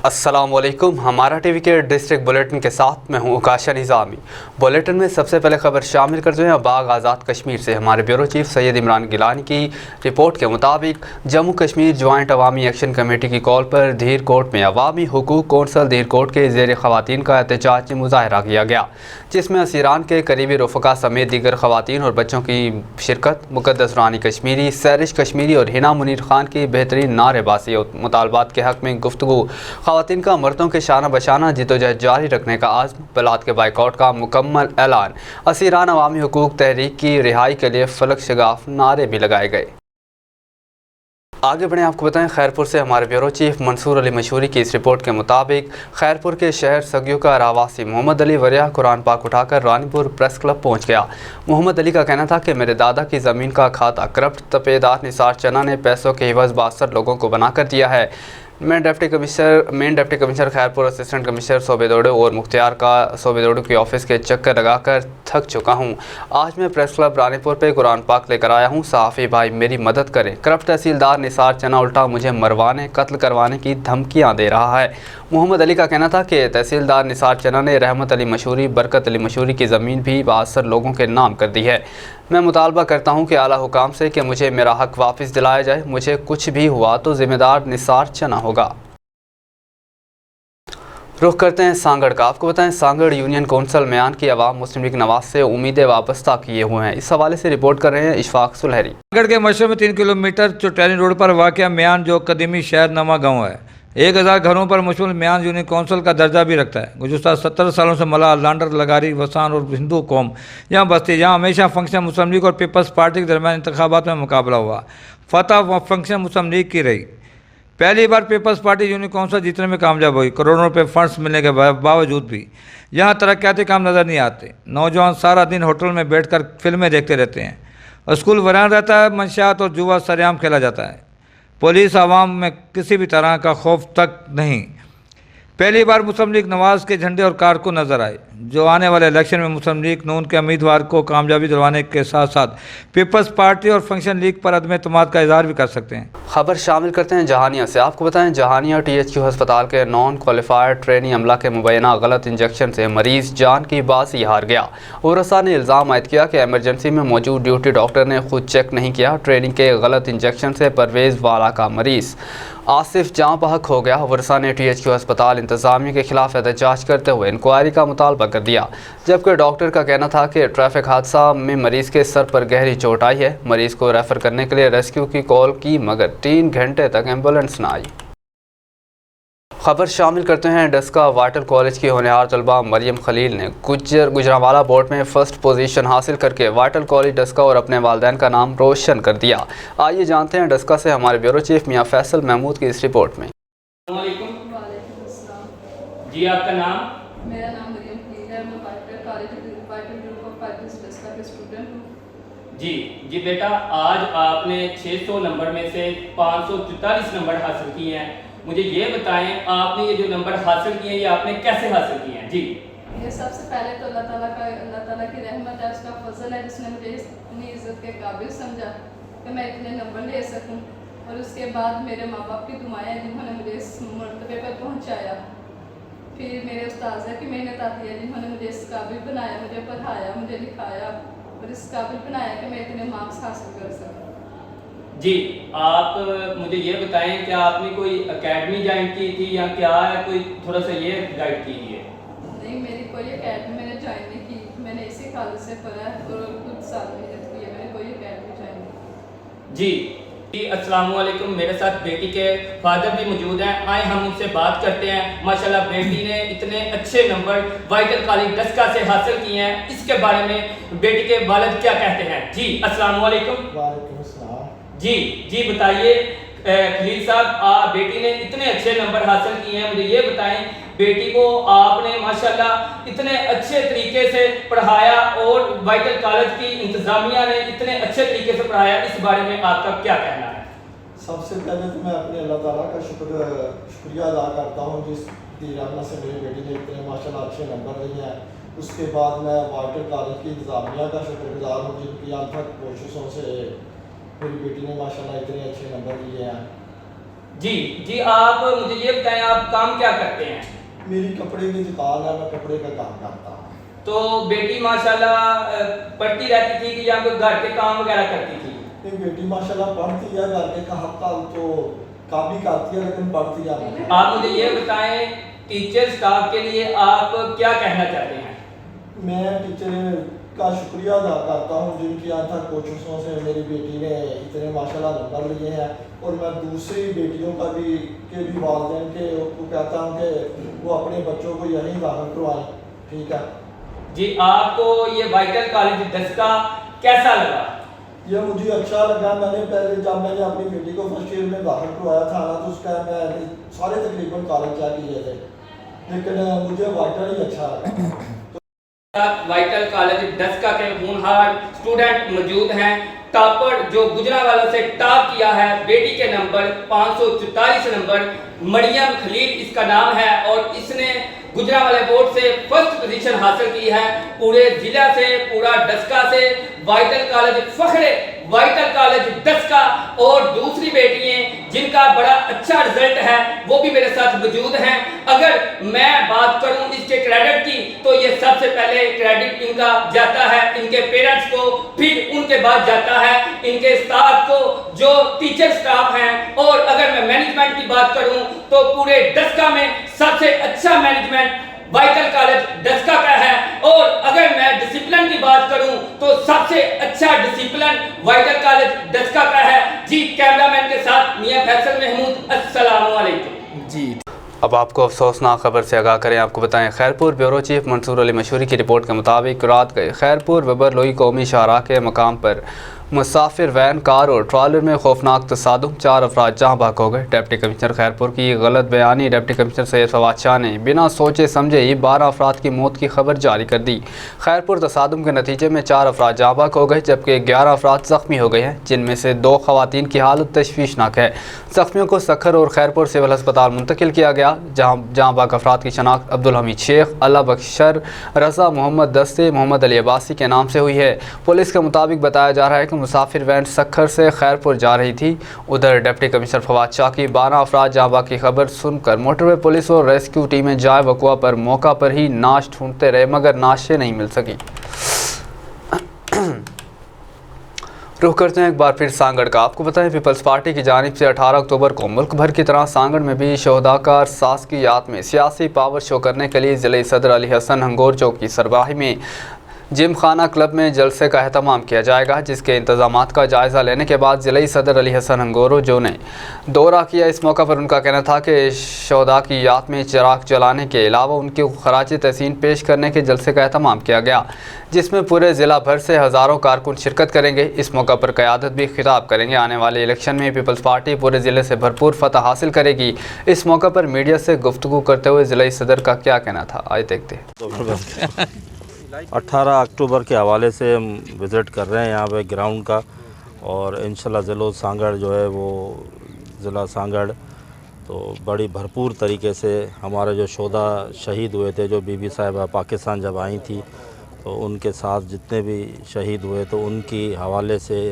अस्सलाम वालेकुम। हमारा टीवी के डिस्ट्रिक्ट बुलेटिन के साथ मैं हूं उकाशा निज़ामी। बुलेटिन में सबसे पहले खबर शामिल करते हैं बाग आज़ाद कश्मीर से। हमारे ब्यूरो चीफ सैयद इमरान गिलानी की रिपोर्ट के मुताबिक जम्मू कश्मीर जॉइंट अवामी एक्शन कमेटी की कॉल पर धीर कोट में अवामी हुकूक कौंसल धीर कोट के ज़ेर ख़वातीन का एहतजाजी मुज़ाहरा किया गया, जिसमें असीरान के करीबी रफ़क़ा समेत दीगर ख़वातीन और बच्चों की शिरकत। मुक़द्दस रानी कश्मीरी, सैरिश कश्मीरी और हिना मुनीर खान की बेहतरीन नारेबाजी और मुतालबात के हक़ में गुफ्तगू। ख़वातीन का मर्दों के शाना बशाना जिद्दोजहद जारी रखने का आज़्म। बलात के बाइकआउट का मुकम्मल ऐलान। असीरान अवामी हुकूक तहरीक की रिहाई के लिए फलक शगाफ नारे भी लगाए गए। आगे बढ़ें, आपको बताएं खैरपुर से हमारे ब्यूरो चीफ मंसूर अली मशहूरी की इस रिपोर्ट के मुताबिक खैरपुर के शहर सगियों का रावासी मोहम्मद अली वरिया कुरान पाक उठाकर रानीपुर प्रेस क्लब पहुंच गया। मोहम्मद अली का कहना था कि मेरे दादा की ज़मीन का खाता करप्ट तपेदार निसार चना ने पैसों के एवज 62 लोगों को बनाकर दिया है। मैं deputy commissioner Khairpur, assistant commissioner सोबेदोड़ो और मुख्तियार का सोबेदोड़ो के ऑफिस के चक्कर लगाकर थक चुका हूँ। आज मैं प्रेस क्लब रानीपुर पे कुरान पाक लेकर आया हूँ। सहाफ़ी भाई मेरी मदद करें। करप्ट तहसीलदार निसार चना उल्टा मुझे मरवाने, कत्ल करवाने की धमकियाँ दे रहा है। मोहम्मद अली का कहना था कि तहसीलदार निसार चना ने रहमत अली मशहूरी, बरकत अली मशहूरी की ज़मीन भी 62 लोगों के नाम कर दी है। मैं मुतालबा करता हूँ कि आला हुकाम से कि मुझे मेरा हक़ वापस दिलाया जाए। मुझे कुछ भी हुआ तो ज़िम्मेदार निसार चना होगा। रुख करते हैं सांगड़ का। आपको बताएं सांगड़ यूनियन कौंसल म्यान की आवाम मुस्लिम लीग नवाज से उम्मीदें वाबस्ता किए हुए हैं। इस हवाले से रिपोर्ट कर रहे हैं इशफाक सुलहरी। सांगड़ के मशरक़ में 3 किलोमीटर चौटानी रोड पर वाक़या म्यान जो कदीमी शहर नमा गाँव है, 1000 घरों पर मुश्तमिल म्यान यूनियन कौंसल का दर्जा भी रखता है। गुज़श्ता 70 सालों से मलाह, लांडर, लगारी, वसान और हिंदू कौम यहाँ बसती। यहाँ हमेशा फंक्शन मुस्लिम लीग और पीपल्स पार्टी के दरमियान इंतखाबात में मुकाबला हुआ। फतह व फंक्शन मुस्लिम लीग की रही। पहली बार पीपल्स पार्टी यूनियन कौंसल जीतने में कामयाब हुई। करोड़ों रुपये फंड्स मिलने के बावजूद भी यहाँ तरक्याती काम नज़र नहीं आते। नौजवान सारा दिन होटल में बैठकर फिल्में देखते रहते हैं। स्कूल वीरान रहता है। मंशियात और जुआ सरेआम खेला जाता है। पुलिस आवाम में किसी भी तरह का खौफ तक नहीं। पहली बार मुस्लिम लीग नवाज के झंडे और कारकुन नजर आए, जो आने वाले इलेक्शन में मुस्लिम लीग नून के उम्मीदवार को कामयाबी दिलवाने के साथ साथ पीपल्स पार्टी और फंक्शन लीग पर अदम एतमाद का इजहार भी कर सकते हैं। खबर शामिल करते हैं जहानिया से। आपको बताएं जहानिया THQ अस्पताल के नॉन क्वालिफाइड ट्रेनी अमला के मुबैना गलत इंजेक्शन से मरीज जान की बाजी हार गया। उरसा ने इल्ज़ाम आयद किया कि एमरजेंसी में मौजूद ड्यूटी डॉक्टर ने खुद चेक नहीं किया। ट्रेनिंग के गलत इंजेक्शन से परवेज़ वाला का मरीज आसिफ जाँ बहक हो गया। वर्षा ने THQ अस्पताल इंतज़ामिया के खिलाफ एहतजाज करते हुए इंक्वायरी का मुतालबा कर दिया, जबकि डॉक्टर का कहना था कि ट्रैफिक हादसा में मरीज़ के सर पर गहरी चोट आई है। मरीज़ को रेफ़र करने के लिए रेस्क्यू की कॉल की, मगर 3 घंटे तक एम्बुलेंस न आई। खबर शामिल करते हैं डस्का वाटर कॉलेज की होनहार तलबा मरियम खलील ने गुजरांवाला बोर्ड में फ़र्स्ट पोजीशन हासिल करके वाटर कॉलेज डस्का और अपने वालिदैन का नाम रोशन कर दिया। आइए जानते हैं डस्का से हमारे ब्यूरो चीफ मियां फैसल महमूद की इस रिपोर्ट में। जी, आपका नाम? मेरा नाम मरियम खलील है। मैं water college water group of college Daska के स्टूडेंट हूँ। जी बेटा, आज आपने 600 नंबर में से 544 नंबर हासिल किए हैं। मुझे ये बताएं, आपने ये जो नंबर हासिल किए हैं ये आपने कैसे हासिल किए हैं? जी, ये सबसे पहले तो अल्लाह ताला की रहमत है, उसका फजल है, जिसने मुझे इतनी इज्जत के काबिल समझा कि मैं इतने नंबर ले सकूं। और उसके बाद मेरे माँ बाप की दुआएं जिन्होंने मुझे इस मरतबे पर पहुँचाया। फिर मेरे उस्ताज़ की मेहनत आती है, जिन्होंने मुझे इस काबिल बनाया, मुझे पढ़ाया, मुझे लिखाया और इस काबिल बनाया कि मैं इतने मार्क्स हासिल कर सकूँ। जी, आप मुझे ये बताएं कि आपने कोई एकेडमी ज्वाइन की थी या क्या है, कोई थोड़ा सा ये गाइड कीजिए। नहीं, मेरी कोई एकेडमी मैंने ज्वाइन नहीं की। मैंने इसी कॉलेज से पढ़ा है और कुछ साल मेहनत की है। मैंने कोई एकेडमी ज्वाइन नहीं। जी, अस्सलाम वालेकुम। मेरे साथ बेटी के फादर भी मौजूद हैं। आए हम उनसे बात करते हैं। माशाल्लाह बेटी ने इतने अच्छे नंबर वाइटल कॉलेज डस्का से हासिल किए हैं, इसके बारे में बेटी के वालिद क्या कहते हैं? जी, अस्सलाम वालेकुम। वालेकुम अस्सलाम। जी बताइए खलील साहब, बेटी ने इतने अच्छे नंबर हासिल किए हैं, मुझे ये बताएं बेटी को आपने माशाल्लाह इतने अच्छे तरीके से पढ़ाया और वाइटल कॉलेज की इंतजामिया ने इतने अच्छे तरीके से पढ़ाया, इस बारे में आपका क्या कहना है? सबसे पहले तो मैं अपने अल्लाह ताला का शुक्रिया अदा करता हूँ जिसकी रहमत से मेरी बेटी ने इतने माशाल्लाह अच्छे नंबर लिए हैं। उसके बाद मैं वाइटल कॉलेज की इंतजामिया का शुक्रगुजार हूँ, जिनकी अनथक कोशिशों से मेरी बेटी ने माशाल्लाह इतने अच्छे नंबर लिए हैं। जी आप मुझे ये बताएं आप काम क्या करते हैं? मेरी कपड़े की दुकान है, मैं कपड़े का काम करता हूँ। तो बेटी माशाल्लाह पढ़ती रहती थी कि या कोई घर के काम वगैरह करती थी? नहीं, बेटी माशाल्लाह पढ़ती है, घर के काम तो काम भी करती है, लेकिन पढ़ती है। आप मुझे ये बताएं टीचर स्टाफ के लिए आप क्या कहना चाहते हैं? मैं टीचर का शुक्रिया अदा करता हूँ जिनकी आज तक कोशिशों से मेरी बेटी ने इतने माशाल्लाह नंबर लिए हैं, और मैं दूसरी बेटियों का भी वालिदैन के को कहता हूँ कि वो अपने बच्चों को यहीं दाखिल करवाएं। ठीक है जी, आपको ये वाइटल कॉलेज दस्का कैसा लगा? ये मुझे अच्छा लगा। जब मैंने अपनी बेटी को फर्स्ट ईयर में दाखिल करवाया था ना, तो उस टाइम मैं सारे तकरीबन कॉलेज चेक किए थे, लेकिन मुझे वाइटल ही अच्छा लगा। वाइटल कॉलेज दस्का के होनहार स्टूडेंट मौजूद हैं। टॉपर जो गुजरांवाला से टॉप किया है, बेटी के नंबर 544 नंबर, मरियम खलील इसका नाम है, और इसने गुजरांवाला बोर्ड से फर्स्ट पोजीशन हासिल की है। पूरे जिला से, पूरा डस्का से vital college Fakhre vital college Daska. और दूसरी बेटियां जिनका बड़ा अच्छा रिजल्ट है वो भी मेरे साथ मौजूद हैं। अगर मैं बात करूं इसके क्रेडिट की, तो ये सबसे पहले क्रेडिट इनका जाता है इनके पेरेंट्स को, फिर उनके बाद जाता है इनके स्टाफ को जो टीचर स्टाफ हैं। और अगर मैं मैनेजमेंट की बात करूं तो पूरे डस्का में सबसे अच्छा मैनेजमेंट वाइटल कॉलेज डस्का का है। और अगर मैं डिसिप्लिन की बात करूं तो सबसे अच्छा डिसिप्लिन वाइटल कॉलेज डस्का का है। जी, कैमरामैन के साथ मियां फैसल महमूद, अस्सलाम वालेकुम। जी, अब आपको अफसोसनाक खबर से आगाह करें। आपको बताएं खैरपुर ब्यूरो चीफ मंसूर अली मशहूरी की रिपोर्ट के मुताबिक रात गए खैरपुर बबरलोई कौमी शाहराह के मकाम पर मुसाफिर वैन, कार और ट्रॉलर में खौफनाक तसादुम, 4 अफराद जहाँ बहक हो गए। डिप्टी कमिश्नर खैरपुर की गलत बयानी। डिप्टी कमिश्नर सैयद फवाद शाह ने बिना सोचे समझे ही 12 अफराद की मौत की खबर जारी कर दी। खैरपुर तसादुम के नतीजे में 4 अफराद जहाँ बहक हो गए, जबकि 11 अफराद ज़ख्मी हो गए हैं, जिनमें से 2 खवातीन की हालत तशवीशनाक है। ज़ख्मियों को सखर और खैरपुर सिविल अस्पताल मुंतकिल किया गया, जहाँ बहक अफराद की शनाख्त अब्दुल हमीद शेख, अल्लाह बख्शर, रज़ा मोहम्मद दस्ते, मोहम्मद अली अब्बासी के नाम से हुई है। पुलिस के मुताबिक बताया जा रहा है कि मुसाफिर वैन सखर से खैरपुर जा रही थी। उधर डिप्टी कमिश्नर फवाद शाह की 12 अफराद जहाँ बहक की खबर सुनकर मोटरवे पुलिस और रेस्क्यू टीमें जाए वकुआ पर मौका पर ही नाश ढूंढते रहे, मगर नाशे नहीं मिल सकी। रुख करते हैं एक बार फिर सांगड़ का। आपको बताएं पीपल्स पार्टी की जानिब से 18 अक्टूबर को मुल्क भर की तरह सांगड़ में भी शोहदाकार सास की याद में सियासी पावर शो करने के लिए ज़िले सदर अली हसन हंगोर चौक की सरबराही में जिम खाना क्लब में जलसे का एहतमाम किया जाएगा, जिसके इंतजामात का जायज़ा लेने के बाद ज़िले सदर अली हसन हंगोरो जो ने दौरा किया। इस मौका पर उनका कहना था कि शोहदा की याद में चिराग जलाने के अलावा उनके खराज तहसीन पेश करने के जलसे का एहतमाम किया गया, जिसमें पूरे ज़िला भर से हज़ारों कारकुन शिरकत करेंगे। इस मौका पर क़यादत भी खिताब करेंगे। आने वाले इलेक्शन में पीपल्स पार्टी पूरे ज़िले से भरपूर फतह हासिल करेगी। इस मौका पर मीडिया से गुफ्तगू करते हुए ज़िला सदर का क्या कहना था, आइए देखते हैं। 18 अक्टूबर के हवाले से हम विज़िट कर रहे हैं यहाँ पे ग्राउंड का, और इंशाल्लाह ज़िला सांगड़ जो है वो ज़िला सांगड़ तो बड़ी भरपूर तरीके से हमारे जो शोधा शहीद हुए थे, जो बीबी साहिबा पाकिस्तान जब आई थी तो उनके साथ जितने भी शहीद हुए तो उनकी हवाले से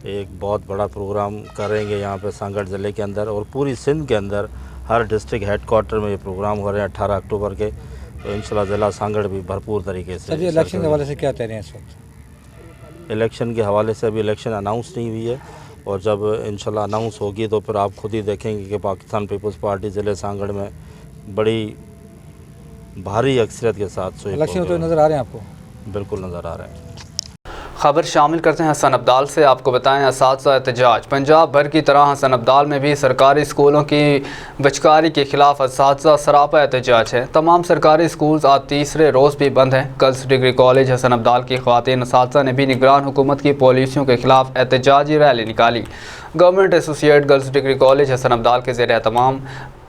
एक बहुत बड़ा प्रोग्राम करेंगे यहाँ पे सांगड़ ज़िले के अंदर, और पूरी सिंध के अंदर हर डिस्ट्रिक्ट हेडक्वार्टर में ये प्रोग्राम हो रहे हैं 18 अक्टूबर के। तो इंशाल्लाह ज़िला सांगड़ भी भरपूर तरीके से। सर, इलेक्शन के हवाले से क्या कह रहे हैं इस वक्त? इलेक्शन के हवाले से अभी इलेक्शन अनाउंस नहीं हुई है, और जब इंशाल्लाह अनाउंस होगी तो फिर आप खुद ही देखेंगे कि पाकिस्तान पीपल्स पार्टी ज़िले सांगड़ में बड़ी भारी अक्सरियत के साथ इलेक्शन तो नज़र आ रहे हैं आपको? बिल्कुल नज़र आ रहे हैं। खबर शामिल करते हैं हसन अब्दाल से। आपको बताएं असातिज़ा एहतजाज। पंजाब भर की तरह हसन अब्दाल में भी सरकारी स्कूलों की बचकारी के खिलाफ असातिज़ा सरापा एहतजाज है। तमाम सरकारी स्कूल आज तीसरे रोज़ भी बंद हैं। Girls degree college Hasan Abdal की ख़वातीन असातिज़ा ने भी निगरान हुकूमत की पॉलिसियों के खिलाफ एहतजाजी रैली निकाली। Government associate girls degree college Hasan Abdal के ज़ेर एहतमाम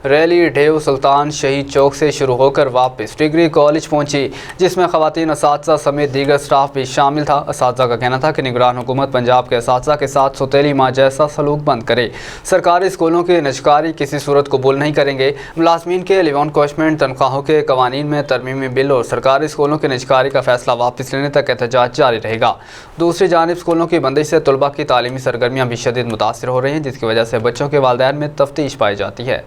रैली ढेव सुल्तान शहीद चौक से शुरू होकर वापस डिग्री कॉलेज पहुंची, जिसमें खवातीन असातिज़ा समेत दीगर स्टाफ भी शामिल था। असातिज़ा का कहना था कि निगरान हुकूमत पंजाब के असातिज़ा के साथ सौतेली माँ जैसा सलूक बंद करे। सरकारी स्कूलों की निजकारी किसी सूरत कबूल नहीं करेंगे। मुलाजमीन के लिव एनकोशमेंट तनख्वाहों के कवानीन में तरमीमी बिल और सरकारी स्कूलों की निजकारी का फैसला वापस लेने तक एहतजाज जारी रहेगा। दूसरी जानिब स्कूलों की बंदिश से तलबा की तालीमी सरगर्मियाँ भी शदीद मुतासिर हो रही हैं, जिसकी वजह से बच्चों के वालिदैन में तफ्तीश पाई जाती है।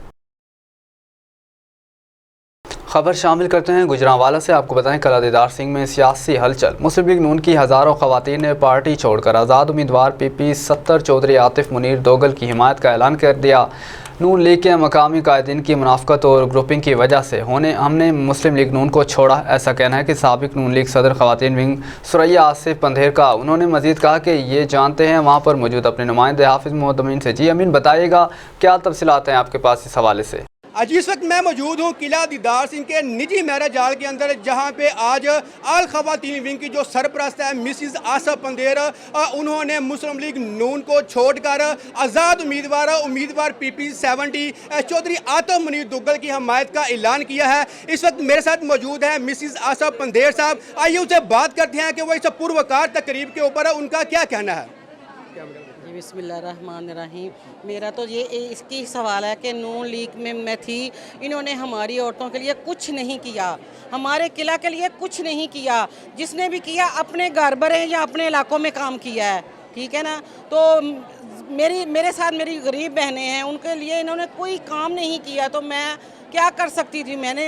खबर शामिल करते हैं गुजरांवाला से। आपको बताएं कल दीदार सिंह में सियासी हलचल। मुस्लिम लीग नून की हज़ारों खवातीन ने पार्टी छोड़कर आज़ाद उम्मीदवार PP 70 चौधरी आतिफ मुनीर दोगल की हिमायत का ऐलान कर दिया। नून लीग के मकामी कायदीन की मुनाफकत और ग्रुपिंग की वजह से हमने मुस्लिम लीग नून को छोड़ा, ऐसा कहना है कि साबिक नून लीग सदर खवातीन विंग सुरैया आसिफ पंधेर का। उन्होंने मजीद कहा कि ये जानते हैं वहाँ पर मौजूद अपने नुमाइंदे हाफिज़ मोहम्मद अमीन से। जी अमीन, बताइएगा क्या तफसीलात हैं आपके पास इस हवाले से? आज इस वक्त मैं मौजूद हूँ किला दीदार सिंह के निजी मैरिज हॉल के अंदर, जहाँ पे आज आल खवातीन विंग की जो सरपरस्त है मिसिज आसिफ पंधेर, उन्होंने मुस्लिम लीग नून को छोड़कर आज़ाद उम्मीदवार PP 70 चौधरी आतिफ मुनीर दुग्गल की हमायत का ऐलान किया है। इस वक्त मेरे साथ मौजूद है मिसिज आसिफ पंधेर साहब। आइए उनसे बात करते हैं कि वो इस पूर्वकार तकरीब के ऊपर उनका क्या कहना है। जी बिस्मिल्लाहिर्रहमानिर्रहीम। मेरा तो ये इसकी सवाल है कि नून लीग में मैं थी, इन्होंने हमारी औरतों के लिए कुछ नहीं किया, हमारे किला के लिए कुछ नहीं किया। जिसने भी किया अपने घर भरे या अपने इलाकों में काम किया है, ठीक है ना। तो मेरे साथ मेरी गरीब बहनें हैं, उनके लिए इन्होंने कोई काम नहीं किया, तो मैं क्या कर सकती थी। मैंने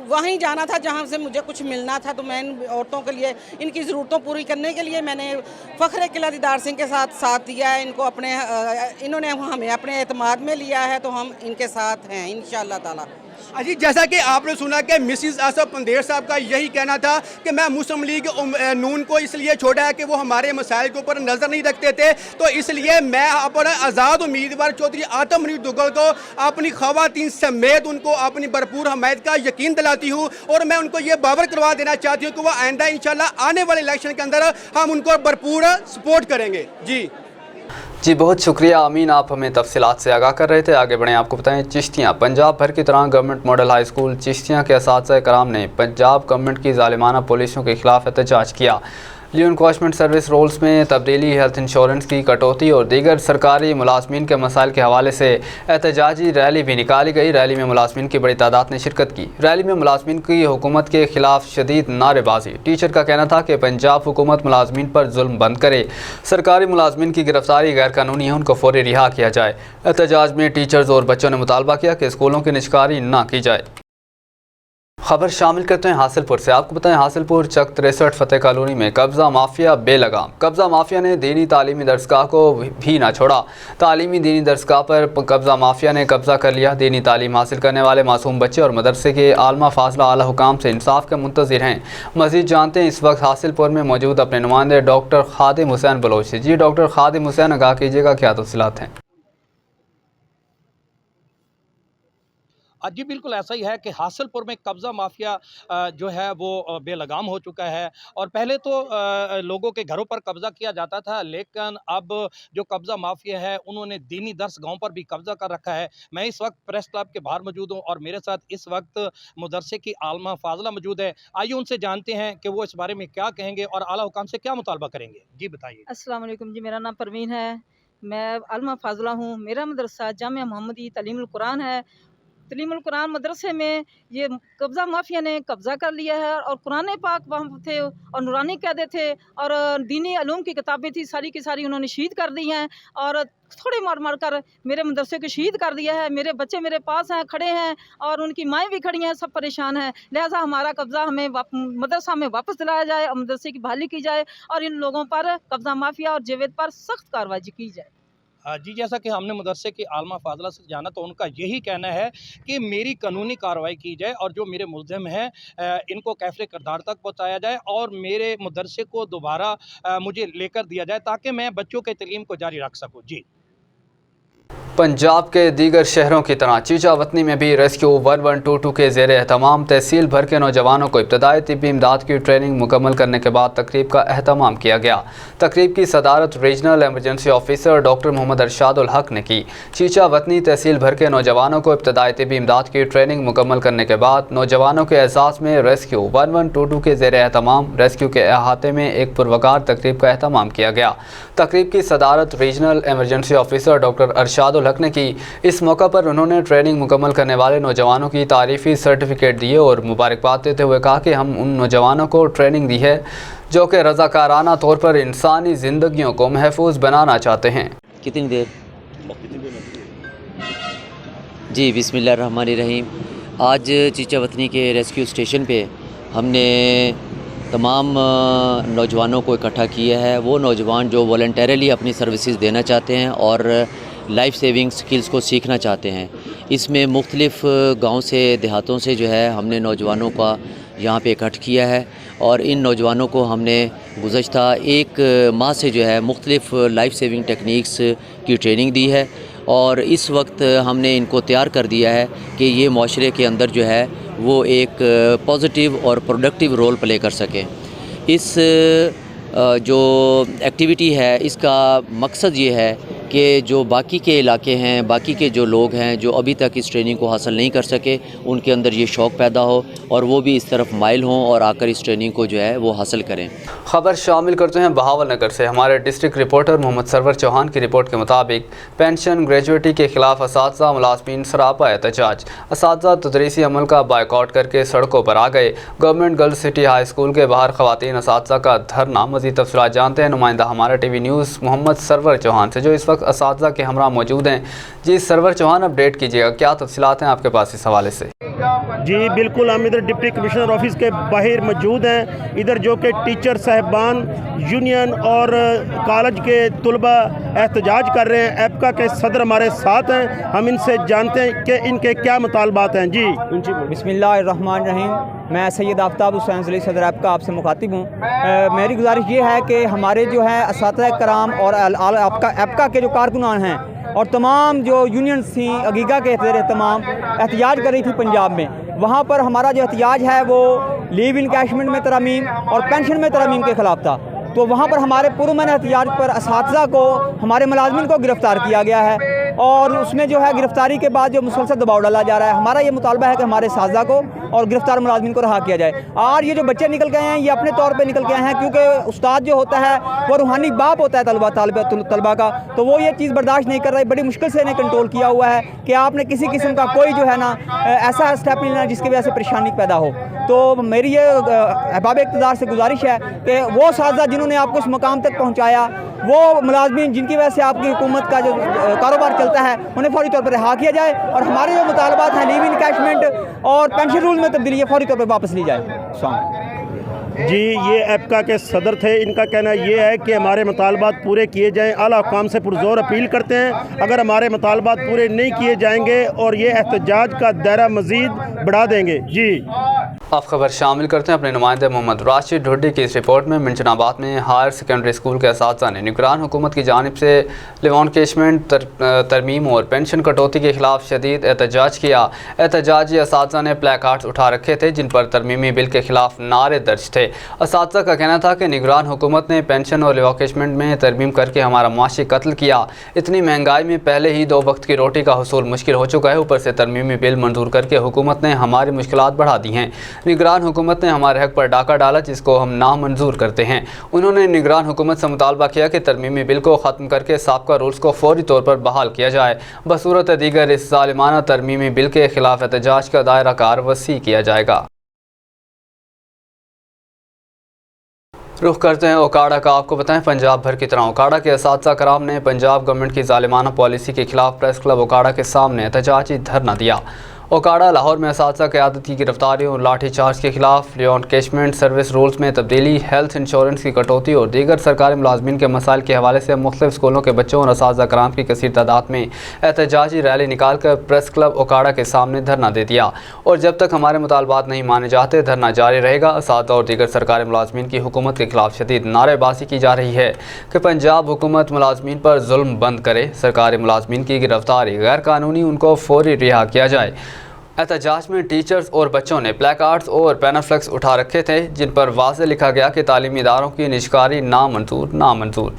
वहीं जाना था जहाँ से मुझे कुछ मिलना था, तो मैं इन औरतों के लिए इनकी ज़रूरतों पूरी करने के लिए मैंने फ़ख्र किला दीदार सिंह के साथ दिया है। इन्होंने हमें अपने एतमाद में लिया है, तो हम इनके साथ हैं इंशाअल्लाह ताला। अजी, जैसा कि आपने सुना कि मिसिज आसिफ पंधेर साहब का यही कहना था कि मैं मुस्लिम लीग नून को इसलिए छोड़ा है कि वो हमारे मसाइल के ऊपर नज़र नहीं रखते थे, तो इसलिए मैं अपने आज़ाद उम्मीदवार चौधरी आतिफ मुनीर दुग्गल को अपनी खवातीन समेत उनको अपनी भरपूर हमायत का यकीन दिलाती हूँ, और मैं उनको ये बावर करवा देना चाहती हूँ कि वो आइंदा इंशाल्लाह आने वाले इलेक्शन के अंदर हम उनको भरपूर सपोर्ट करेंगे। जी बहुत शुक्रिया अमीन, आप हमें तफसीलात से आगाह कर रहे थे। आगे बढ़ें, आपको बताएं चिश्तियाँ। पंजाब भर की तरह government model high school Chishtian के असातिज़ा कराम ने पंजाब गवर्नमेंट की ज़ालिमाना पॉलिसियों के खिलाफ एहतजाज किया। लीव एनकोशमेंट सर्विस रोल्स में तब्दीली, हेल्थ इंश्योरेंस की कटौती और दीगर सरकारी मुलाजमीन के मसाइल के हवाले से एहतजाजी रैली भी निकाली गई। रैली में मुलाजमीन की बड़ी तादाद ने शिरकत की। रैली में मुलाजमीन की हुकूमत के खिलाफ शदीद नारेबाजी। टीचर का कहना था कि पंजाब हुकूमत मुलाजमीन पर जुल्म बंद करे, सरकारी मुलाजमीन की गिरफ्तारी गैर कानूनी है, उनको फौरी रिहा किया जाए। एहतजाज में टीचर्स और बच्चों ने मुतालबा किया कि स्कूलों की निजकारी न की जाए। खबर शामिल करते हैं हासिलपुर से। आपको बताएं हासिलपुर चक 63 फतेह कॉलोनी में कब्ज़ा माफिया बेलगाम। कब्ज़ा माफिया ने दीनी तालीमी दरसगाह को भी ना छोड़ा। तालीमी दीनी दरसगाह पर कब्ज़ा माफिया ने कब्ज़ा कर लिया। दीनी तालीम हासिल करने वाले मासूम बच्चे और मदरसे के आलमा फाजला आला हुकाम से इंसाफ के मुंतज़िर हैं। मज़ीद जानते हैं इस वक्त हासिलपुर में मौजूद अपने नुमाइंदे डॉक्टर खादिम हुसैन बलोच से। जी डॉक्टर खादिम हुसैन, आगाह कीजिएगा क्या तफसीलात हैं? जी बिल्कुल ऐसा ही है कि हासिलपुर में कब्ज़ा माफिया जो है वो बेलगाम हो चुका है। और पहले तो लोगों के घरों पर कब्ज़ा किया जाता था, लेकिन अब जो कब्ज़ा माफिया है उन्होंने दीनी दरसगाहों पर भी कब्ज़ा कर रखा है। मैं इस वक्त प्रेस क्लब के बाहर मौजूद हूँ और मेरे साथ इस वक्त मदरसे की आलमा फाजला मौजूद है। आइए उनसे जानते हैं कि वो इस बारे में क्या कहेंगे और आला हुकाम से क्या मुतालबा करेंगे। जी बताइए। अस्सलाम वालेकुम जी, मेरा नाम परवीन है, मैं आलमा फाजला हूँ। मेरा मदरसा जामिया मोहम्मदी तलीमुल कुरान है। तलीमुल कुरान मदरसे में ये कब्ज़ा माफिया ने कब्ज़ा कर लिया है और कुरान पाक वहाँ थे और नूरानी कहते थे और दीनी अलूम की किताबें थी, सारी की सारी उन्होंने शहीद कर दी हैं और थोड़े मार कर मेरे मदरसे को शहीद कर दिया है। मेरे बच्चे मेरे पास हैं, खड़े हैं और उनकी माएँ भी खड़ी हैं, सब परेशान हैं। लिहाजा हमारा कब्ज़ा हमें मदरसा में वापस दिलाया जाए और मदरसे की बहाली की जाए और इन लोगों पर कब्ज़ा माफिया और जावेद पर सख्त कार्रवाई की जाए। जी जैसा कि हमने मदरसे की आलमा फाजला से जाना, तो उनका यही कहना है कि मेरी कानूनी कार्रवाई की जाए और जो मेरे मुल्ज़िम हैं इनको कैफ़रे किरदार तक पहुँचाया जाए और मेरे मदरसे को दोबारा मुझे लेकर दिया जाए ताकि मैं बच्चों के तलीम को जारी रख सकूँ। जी पंजाब के दीगर शहरों की तरह चीचा वतनी में भी रेस्क्यू 1122 के ज़ेर एहतमाम तहसील भर के नौजवानों को इब्तदाई तिब्बी इमदाद की ट्रेनिंग मुकम्मल करने के बाद तकरीब का अहतमाम किया गया। तकरीब की सदारत regional emergency officer doctor Mohammad Arshadul Haq ने की। चीचा वतनी तहसील भर के नौजवानों को इब्तदाई तिब्बी इमदाद की ट्रेनिंग मुकम्मल करने के बाद नौजवानों के एहसास में रेस्क्यू 1122 के ज़ेर एहतमाम रेस्क्यू के अहाते में एक पुरवकार तकरीब का अहतमाम किया गया। तकरीब की सदारत regional emergency officer doctor अरशादुल Haq ने की। इस मौका पर उन्होंने ट्रेनिंग मुकम्मल करने वाले नौजवानों की तारीफ़ी सर्टिफिकेट दिए और मुबारकबाद देते हुए कहा कि हम उन नौजवानों को ट्रेनिंग दी है जो कि रज़ाकाराना तौर पर इंसानी ज़िंदगियों को महफूज बनाना चाहते हैं। कितनी देर? जी बिस्मिल्लाहिर्रहमानिर्रहीम। आज चीचा वतनी के रेस्क्यू स्टेशन पे हमने तमाम नौजवानों को इकट्ठा किया है। वो नौजवान जो वॉलंटरीली अपनी सर्विसेज देना चाहते हैं और लाइफ सेविंग स्किल्स को सीखना चाहते हैं। इसमें मुख्तलिफ़ गांव से देहातों से जो है हमने नौजवानों का यहाँ पे इकट्ठ किया है और इन नौजवानों को हमने गुज़श्ता एक माह से जो है मुख्तलिफ़ लाइफ सेविंग टेक्निक्स की ट्रेनिंग दी है और इस वक्त हमने इनको तैयार कर दिया है कि ये माशरे के अंदर जो है वो एक पॉजिटिव और प्रोडक्टिव रोल प्ले कर सकें। इस जो एक्टिविटी है इसका मकसद ये है कि जो बाकी के इलाके हैं, बाकी के जो लोग हैं जो अभी तक इस ट्रेनिंग को हासिल नहीं कर सके, उनके अंदर ये शौक़ पैदा हो और वो भी इस तरफ माइल हों और आकर इस ट्रेनिंग को जो है वो हासिल करें। खबर शामिल करते हैं बहावल नगर से। हमारे डिस्ट्रिक्ट रिपोर्टर मोहम्मद सरवर चौहान की रिपोर्ट के मुताबिक पेंशन ग्रेजुएटी के खिलाफ असातिज़ा मुलाज़मीन सरापा एहतजाज। असातिज़ा तदरीसी अमल का बायकॉट करके सड़कों पर आ गए। Government girls city high school के बाहर ख़वातीन असातिज़ा का धरना। मज़ीद तफ़सीलात जानते हैं नुमाइंदा हमारा टीवी न्यूज़ मोहम्मद सरवर चौहान से जो इस वक्त असातिज़ा के हमरा मौजूद हैं। जी सरवर चौहान, अपडेट कीजिएगा, क्या तफसीलात हैं आपके पास इस हवाले से? जी बिल्कुल, हम इधर डिप्टी कमिश्नर ऑफिस के बाहर मौजूद हैं। इधर जो कि टीचर साहबान यूनियन और कॉलेज के तलबा एहतजाज कर रहे हैं। एपका के सदर हमारे साथ हैं, हम इनसे जानते हैं कि इनके क्या मुतालबात हैं। जी बिस्मिल्लाहिर्रहमानिर्रहीम। मैं सैयद आफ्ताब हुसैन ज़ली सदर एपका आपसे मुखातिब हूँ। मेरी गुजारिश ये है कि हमारे जो है असातिज़ा कराम और एपका के जो कारकुनान हैं और तमाम जो यूनियंस थी अगीगा के तमाम एहतजाज कर रही थी पंजाब में, वहाँ पर हमारा जो एहतजाज है वो लीव इनकैशमेंट में तरमीम और पेंशन में तरमीम के ख़िलाफ़ था। तो वहाँ पर हमारे पुरअमन एहतजाज पर असातिज़ा को, हमारे मुलाज़मिन को गिरफ़्तार किया गया है और उसमें जो है गिरफ़्तारी के बाद जो मुसलसल दबाव डाला जा रहा है। हमारा ये मुतालबा है कि हमारे असातिज़ा को और गिरफ़्तार मुलाज़मिन को रहा किया जाए। और ये जो बच्चे निकल गए हैं ये अपने तौर पे निकल गए हैं क्योंकि उस्ताद जो होता है वो रूहानी बाप होता है तलबा का, तो वो ये चीज़ बर्दाश्त नहीं कर रही। बड़ी मुश्किल से इन्हें कंट्रोल किया हुआ है कि आपने किसी किस्म का कोई जो है ना ऐसा स्टेप नहीं लेना जिसकी वजह से परेशानी पैदा हो। तो मेरी ये अहबाब इक़्तिदार से गुजारिश है कि वो असातिज़ा जिन्होंने आपको इस मकाम तक पहुँचाया, वो मुलाज़मिन जिनकी वजह से आपकी हुकूमत का जो कारोबार चलता है, उन्हें फौरी तौर पर रिहा किया जाए और हमारे जो मुतालबात हैं लीव इनकैशमेंट और पेंशन रूल में तब्दीली फौरी तौर पर वापस ली जाए। जी ये एपका के सदर थे, इनका कहना ये है कि हमारे मुतालबात पूरे किए जाएँ। आला हुकाम से पुरज़ोर अपील करते हैं, अगर हमारे मुतालबात पूरे नहीं किए जाएंगे और ये एहतजाज का दायरा मज़ीद बढ़ा देंगे। जी आप खबर शामिल करते हैं अपने नुमाइंदे मोहम्मद राशिद ढुड्डी की इस रिपोर्ट में। मिंचनाबाद में हायर सेकेंडरी स्कूल के असातिज़ा ने निगरान हुकूमत की जानिब से लीव इनकैशमेंट तरमीम और पेंशन कटौती के खिलाफ शदीद एहतजाज किया। एहतजाजी असातिज़ा ने प्ले कार्ड्स उठा रखे थे जिन पर तरमीमी बिल के खिलाफ नारे दर्ज थे। असातिज़ा का कहना था कि निगरान हुकूमत ने पेंशन और लीव इनकैशमेंट में तरमीम करके हमारा माशी कत्ल किया। इतनी महंगाई में पहले ही 2 वक्त की रोटी का हुसूल मुश्किल हो चुका है, ऊपर से तरमीमी बिल मंजूर करके हुकूमत ने हमारी मुश्किलात बढ़ा दी हैं। निगरान हुकूमत ने हमारे हक पर डाका डाला जिसको हम नामंजूर करते हैं। उन्होंने निगरान हुकूमत से मुतालबा किया कि तरमीमी बिल को ख़त्म करके साबका रूल्स को फौरी तौर पर बहाल किया जाए। बसूरत दीगर इस ज़ालिमाना तरमीमी बिल के खिलाफ एहतजाज का दायरा कार वसी किया जाएगा। रुख करते हैं ओकाड़ा का। आपको बताएं पंजाब भर की तरह ओकाड़ा के असातिज़ा कराम ने पंजाब गवर्नमेंट की ज़ालिमाना पॉलिसी के खिलाफ प्रेस क्लब ओकाड़ा के सामने एहतजाजी धरना दिया। ओकाड़ा लाहौर में असातिज़ा क़यादत की गिरफ्तारियों और लाठी चार्ज के खिलाफ लियोन कैशमेंट सर्विस रूल्स में तब्दीली, हेल्थ इंश्योरेंस की कटौती और दीगर सरकारी मुलाजमीन के मसाइल के हवाले से मुख्तलिफ स्कूलों के बच्चों और असातिज़ा कराम की कसीर तादाद में एहतजाजी रैली निकाल कर प्रेस क्लब ओकाड़ा के सामने धरना दे दिया और जब तक हमारे मुतालबात नहीं माने जाते धरना जारी रहेगा। असातिज़ा और दीगर सरकारी मुलाजमीन की हुकूमत के खिलाफ शदीद नारेबाजी की जा रही है कि पंजाब हुकूमत मुलाजमीन पर जुल्म बंद करे, सरकारी मुलाजमीन की गिरफ्तारी गैर कानूनी, उनको फौरी रिहा किया जाए। एहतजाज में टीचर्स और बच्चों ने प्लेकार्ड्स और पैनाफ्लेक्स उठा रखे थे जिन पर वाज़ेह लिखा गया कि तालीमी इदारों की निजकारी नामंजूर।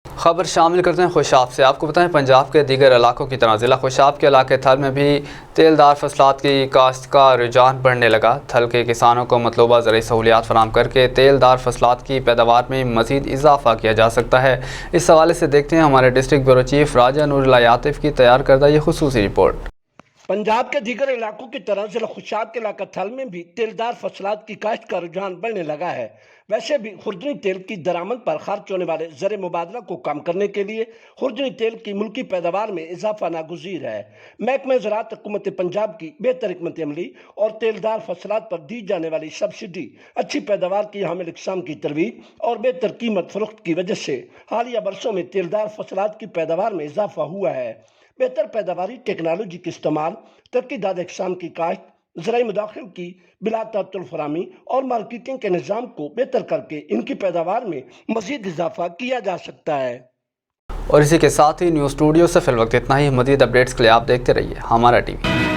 खबर शामिल करते हैं खुशाब से। आपको बताएं पंजाब के दीगर इलाकों की तरह ज़िला खुशाब के इलाके थल में भी तेलदार फसलात की काश्त का रुझान बढ़ने लगा। थल के किसानों को मतलूबा ज़रूरी सहूलियात फराम करके तेलदार फसलात की पैदावार में मज़ीद इजाफा किया जा सकता है। इस हवाले से देखते हैं हमारे डिस्ट्रिक्ट ब्यूरो चीफ राजा नूरुल्लाह यातिफ की तैयार करदा ये खुसूसी रिपोर्ट। पंजाब के दीगर इलाकों की तरह जिला खुशाब के इलाका थल में भी तेलदार फसलात की काश्त का रुझान बढ़ने लगा है। वैसे भी खुर्दनी तेल की दरामद पर खर्च होने वाले ज़र मुबादला को कम करने के लिए खुर्दनी तेल की मुल्की पैदावार में इजाफा नागुज़ीर है। महकमा ज़राअत हुकूमत पंजाब की बेहतर हिकमत अमली और तेलदार फसलात पर दी जाने वाली सब्सिडी अच्छी पैदावार की हामिल इक़साम की तरवीज और बेहतर कीमत फ़रोख्त की वजह से हालिया बरसों में तेलदार फसलात की पैदावार में इजाफा हुआ है। बेहतर पैदावारी टेक्नोलॉजी के इस्तेमाल, तरक्की दाद इक़साम की काश्त, ज़राई मुदाखिल की बिला तातुल फरामी और मार्केटिंग के निज़ाम को बेहतर करके इनकी पैदावार में मज़ीद इजाफा किया जा सकता है। और इसी के साथ ही न्यूज़ स्टूडियो से फिल वक्त इतना ही। मज़ीद अपडेट्स के लिए आप देखते रहिए हमारा टीवी।